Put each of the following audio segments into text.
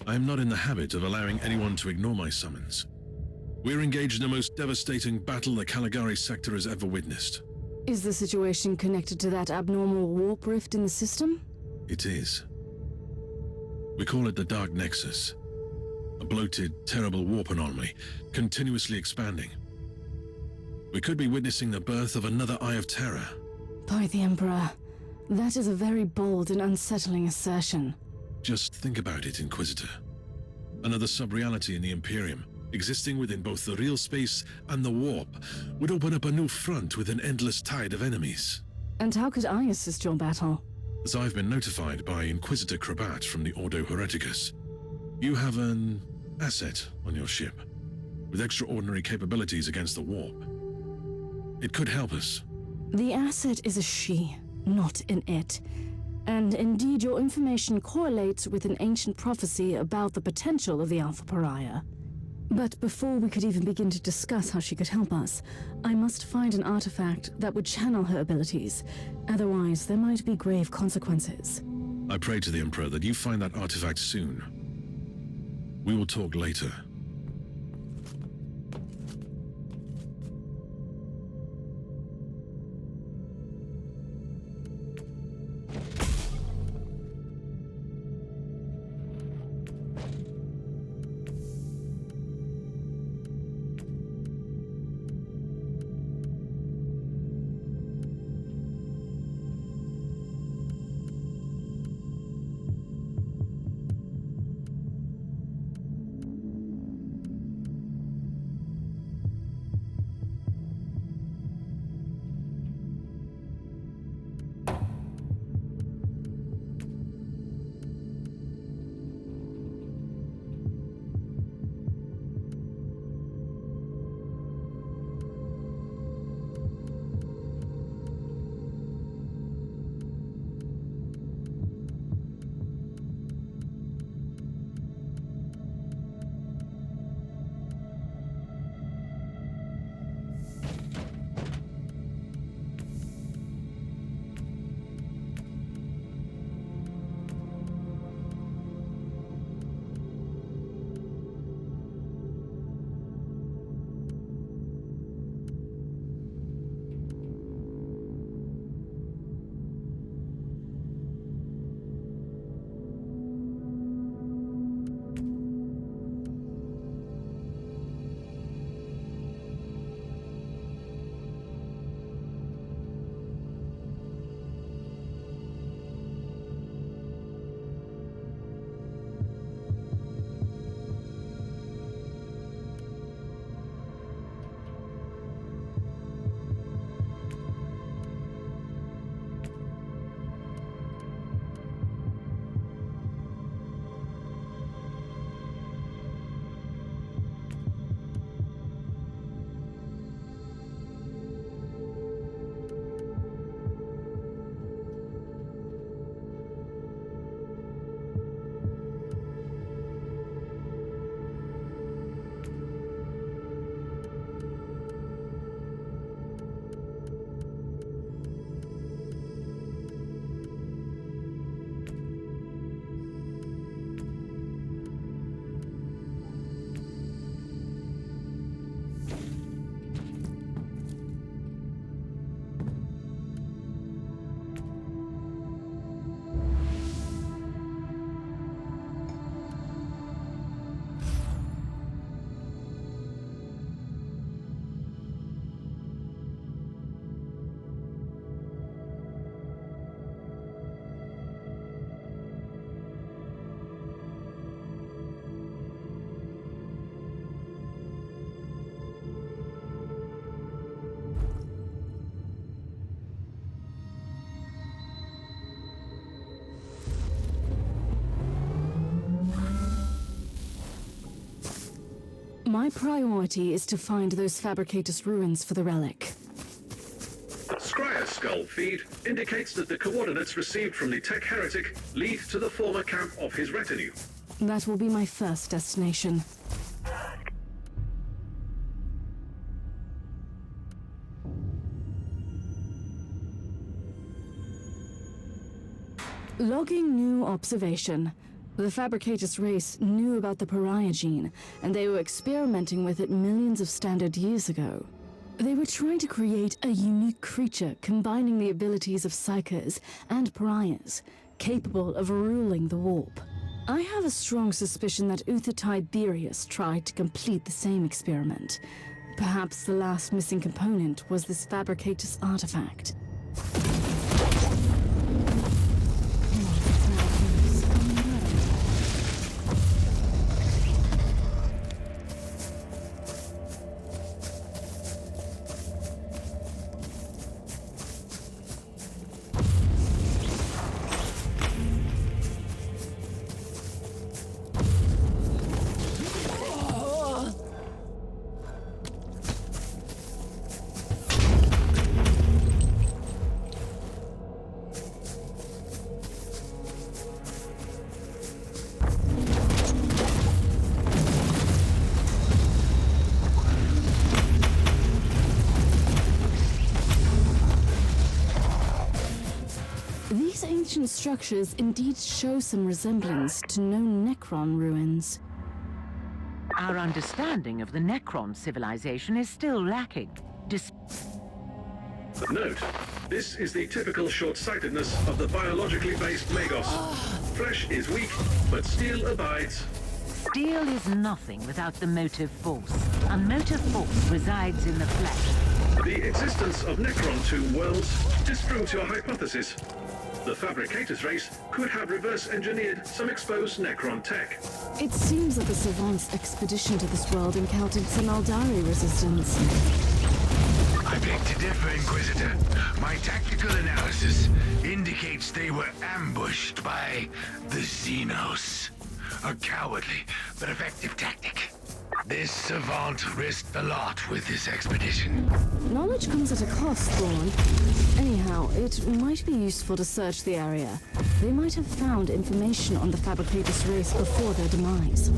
I am not in the habit of allowing anyone to ignore my summons. We're engaged in the most devastating battle the Caligari sector has ever witnessed. Is the situation connected to that abnormal warp rift in the system? It is. We call it the Dark Nexus. A bloated, terrible warp anomaly, continuously expanding. We could be witnessing the birth of another Eye of Terror. By the Emperor, that is a very bold and unsettling assertion. Just think about it, Inquisitor. Another sub-reality in the Imperium, existing within both the real space and the warp, would open up a new front with an endless tide of enemies. And how could I assist your battle? As I've been notified by Inquisitor Krabat from the Ordo Hereticus, you have an asset on your ship, with extraordinary capabilities against the warp. It could help us. The asset is a she, not an it. And indeed, your information correlates with an ancient prophecy about the potential of the Alpha Pariah. But before we could even begin to discuss how she could help us, I must find an artifact that would channel her abilities. Otherwise, there might be grave consequences. I pray to the Emperor that you find that artifact soon. We will talk later. My priority is to find those Fabricatus ruins for the relic. Scryer's skull feed indicates that the coordinates received from the tech heretic lead to the former camp of his retinue. That will be my first destination. Logging new observation. The Fabricatus race knew about the pariah gene, and they were experimenting with it millions of standard years ago. They were trying to create a unique creature combining the abilities of psychers and pariahs, capable of ruling the warp. I have a strong suspicion that Uther Tiberius tried to complete the same experiment. Perhaps the last missing component was this Fabricatus artifact. These ancient structures indeed show some resemblance to known Necron ruins. Our understanding of the Necron civilization is still lacking. Note, this is the typical short-sightedness of the biologically based Magos. Flesh is weak, but steel abides. Steel is nothing without the motive force. And motive force resides in the flesh. The existence of Necron 2 worlds disproves your hypothesis. The Fabricatus race could have reverse-engineered some exposed Necron tech. It seems that the Savant's expedition to this world encountered some Aldari resistance. I beg to differ, Inquisitor. My tactical analysis indicates they were ambushed by the Xenos. A cowardly but effective tactic. This savant risked a lot with this expedition. Knowledge comes at a cost, Thorn. Anyhow, it might be useful to search the area. They might have found information on the Fabricatus race before their demise.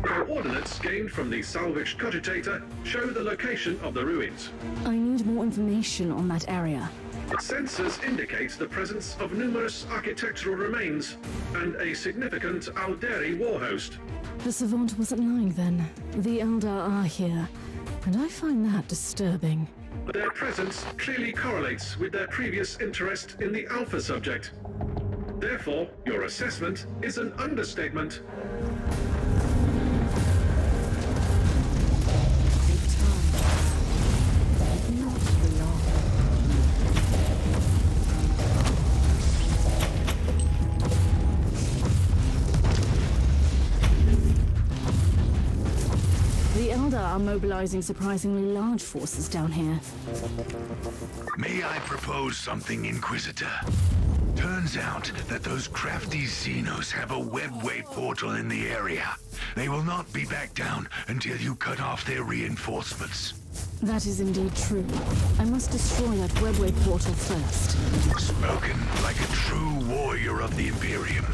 Coordinates gained from the salvaged cogitator show the location of the ruins. I need more information on that area. Sensors indicate the presence of numerous architectural remains and a significant Aldari war host. The Savant wasn't lying then. The Eldar are here, and I find that disturbing. Their presence clearly correlates with their previous interest in the Alpha subject. Therefore, your assessment is an understatement. The Eldar are mobilizing surprisingly large forces down here. May I propose something, Inquisitor? Turns out that those crafty Xenos have a webway portal in the area. They will not be back down until you cut off their reinforcements. That is indeed true. I must destroy that webway portal first. Spoken like a true warrior of the Imperium.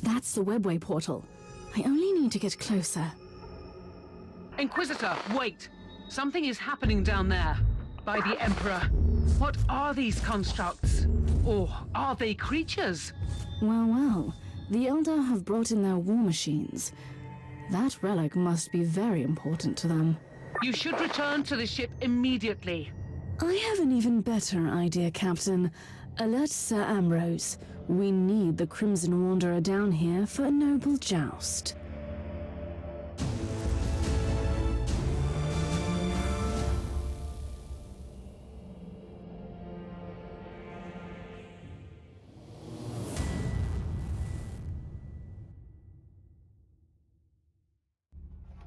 That's the webway portal. I only need to get closer. Inquisitor, wait! Something is happening down there. By the Emperor. What are these constructs? Or are they creatures? Well, well. The Eldar have brought in their war machines. That relic must be very important to them. You should return to the ship immediately. I have an even better idea, Captain. Alert Sir Ambrose. We need the Crimson Wanderer down here for a noble joust.